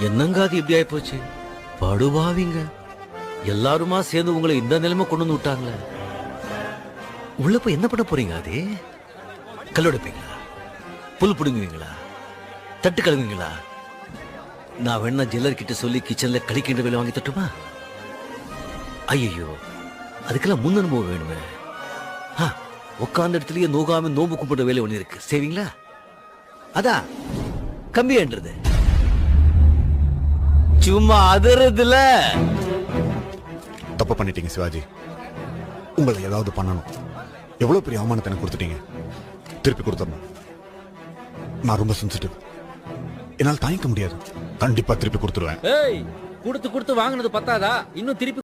என்னங்க அது இப்படி ஆயி போச்சு? படுபாவிங்க எல்லாருமா சேர்ந்து உங்களை இந்த நிலைமை கொண்டு வந்து விட்டாங்களே. உள்ள போய் என்ன பண்ண போறீங்க? அது கல்லொடைப்பீங்களா? புல் பிடுங்குவீங்களா? தட்டு கழுவுவீங்களா? நான் வேணா ஜெல்லர் கிட்ட சொல்லி கிச்சன்ல கழிக்கின்ற வேலை வாங்கி தட்டுமா? ஐயோ, அதுக்கெல்லாம் முன் அனுபவம் வேணுமே. உட்கார்ந்த இடத்துலயே நோகாம நோம்பு கும்பிடுற வேலை ஒண்ணு இருக்கு, செய்வீங்களா? அதான் கம்பியன்றது. சும்மா அதறதுல தப்பு பண்ணிட்டீங்க சிவாஜி. உங்களை ஏதாவது பண்ணணும். எவ்வளவு பெரிய அவமானத்தை எனக்கு கொடுத்துட்டீங்க. திருப்பி கொடுத்துடணும். நான் ரொம்ப சென்சிட்டிவ். என்னால் தாங்கிக்க முடியாது. கண்டிப்பா திருப்பி கொடுத்துருவேன். கொடுத்து கொடுத்து வாங்கினது பத்தாதா? இன்னும் திருப்பி